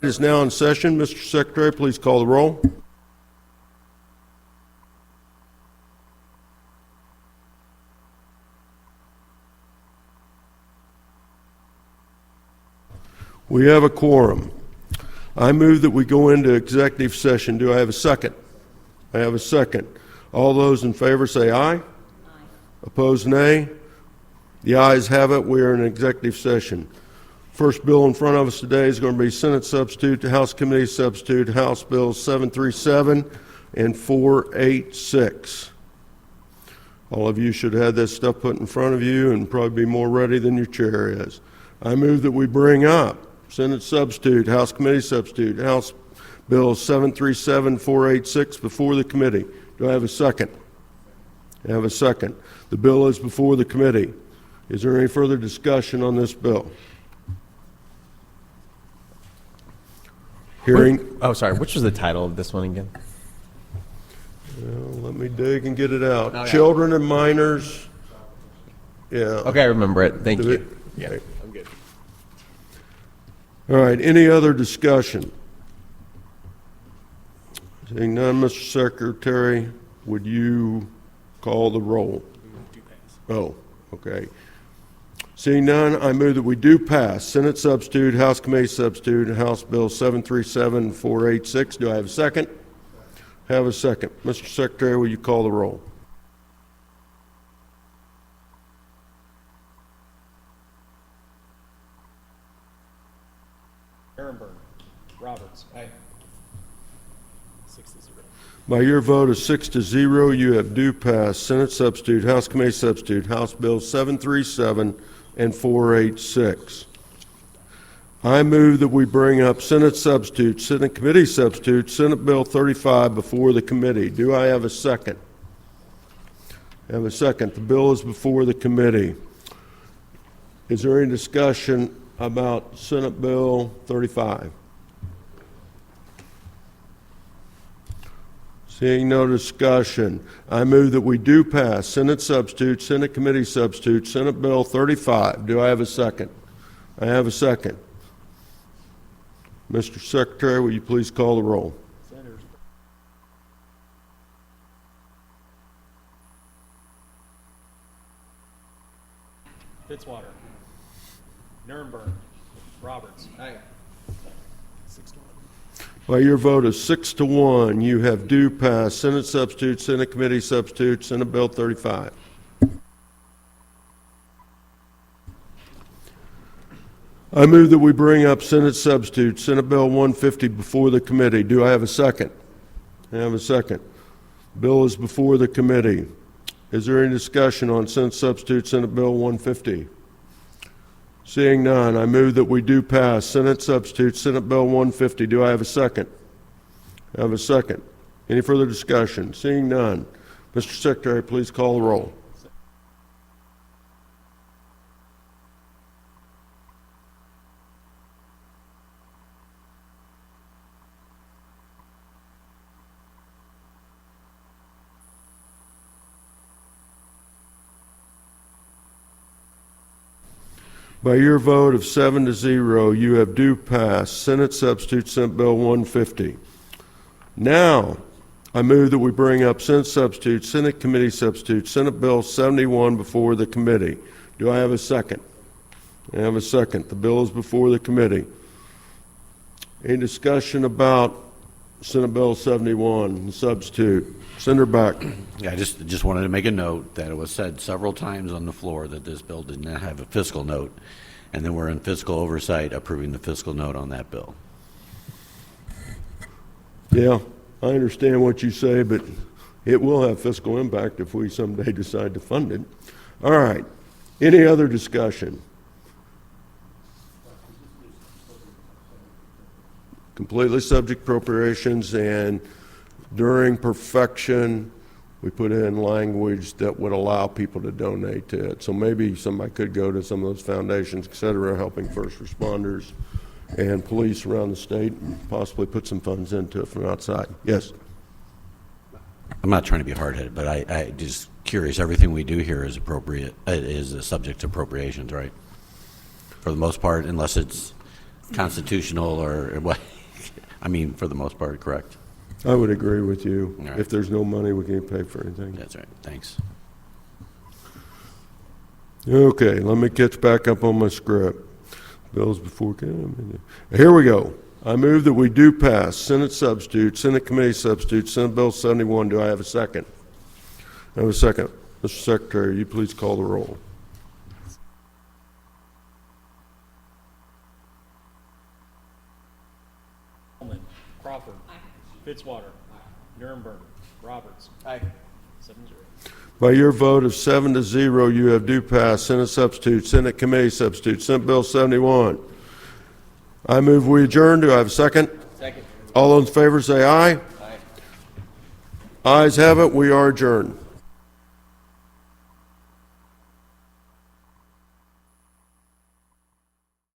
Is now in session. Mr. Secretary, please call the roll. We have a quorum. I move that we go into executive session. Do I have a second? I have a second. All those in favor say aye. Aye. Opposed, nay. The ayes have it. We are in executive session. First bill in front of us today is going to be Senate substitute to House Committee substitute, House Bills 737 and 486. All of you should have this stuff put in front of you and probably be more ready than your chair is. I move that we bring up Senate substitute, House Committee substitute, House Bill 737, 486 before the committee. Do I have a second? I have a second. The bill is before the committee. Is there any further discussion on this bill? Hearing. Oh, sorry. Which was the title of this one again? Well, let me dig and get it out. Oh, yeah. Children and minors. Yeah. Okay, I remember it. Thank Did you. it? Yeah, Okay. I'm good. All right. Any other discussion? Seeing none, Mr. Secretary, would you call the roll? Oh, okay. Seeing none, I move that we do pass Senate substitute, House Committee substitute, and House Bill 737 486. Do I have a second? Have a second. Mr. Secretary, will you call the roll? Roberts. Aye. 6-0. By your vote of 6-0, you have due pass Senate substitute, House Committee substitute, House Bill 737 and 486. I move that we bring up Senate substitute, Senate Committee substitute, Senate Bill 35 before the committee. Do I have a second? I have a second. The bill is before the committee. Is there any discussion about Senate Bill 35? Seeing no discussion, I move that we do pass Senate substitute, Senate Committee substitute, Senate Bill 35. Do I have a second? I have a second. Mr. Secretary, will you please call the roll? Senators. Fitzwater. Nurnberg. Roberts. Aye. 6-1. By your vote of 6-1, you have due pass Senate substitute, Senate Committee substitute, Senate Bill 35. I move that we bring up Senate substitute, Senate Bill 150 before the committee. Do I have a second? I have a second. Bill is before the committee. Is there any discussion on Senate substitute, Senate Bill 150? Seeing none, I move that we do pass Senate substitute, Senate Bill 150. Do I have a second? I have a second. Any further discussion? Seeing none, Mr. Secretary, please call the roll. By your vote of 7-0, you have due pass Senate substitute, Senate Bill 150. Now, I move that we bring up Senate substitute, Senate Committee substitute, Senate Bill 71 before the committee. Do I have a second? I have a second. The bill is before the committee. Any discussion about Senate Bill 71, the substitute? Senator Beck. Yeah, I just wanted to make a note that it was said several times on the floor that this bill did not have a fiscal note, and then we're in fiscal oversight approving the fiscal note on that bill. Yeah, I understand what you say, but it will have fiscal impact if we someday decide to fund it. All right. Any other discussion? Completely subject appropriations, and during perfection, we put in language that would allow people to donate to it. So maybe somebody could go to some of those foundations, et cetera, helping first responders and police around the state and possibly put some funds into it from outside. Yes? I'm not trying to be hard-headed, but I just curious. Everything we do here is appropriate, is subject to appropriations, right? For the most part, unless it's constitutional or what. I mean, for the most part, correct? I would agree with you. All right. If there's no money, we can't pay for anything. That's right, thanks. Okay, let me catch back up on my script. Bills before, here we go. I move that we do pass Senate substitute, Senate committee substitute, Senate Bill 71. Do I have a second? I have a second. Mr. Secretary, you please call the roll. Coleman. Crawford. Fitzwater. Nuremberg. Roberts. 7-0. By your vote of 7-0, you have do pass Senate substitute, Senate committee substitute, Senate Bill 71. I move we adjourn. Do I have a second? Second. All those in favor say aye. Aye. Ayes have it. We are adjourned.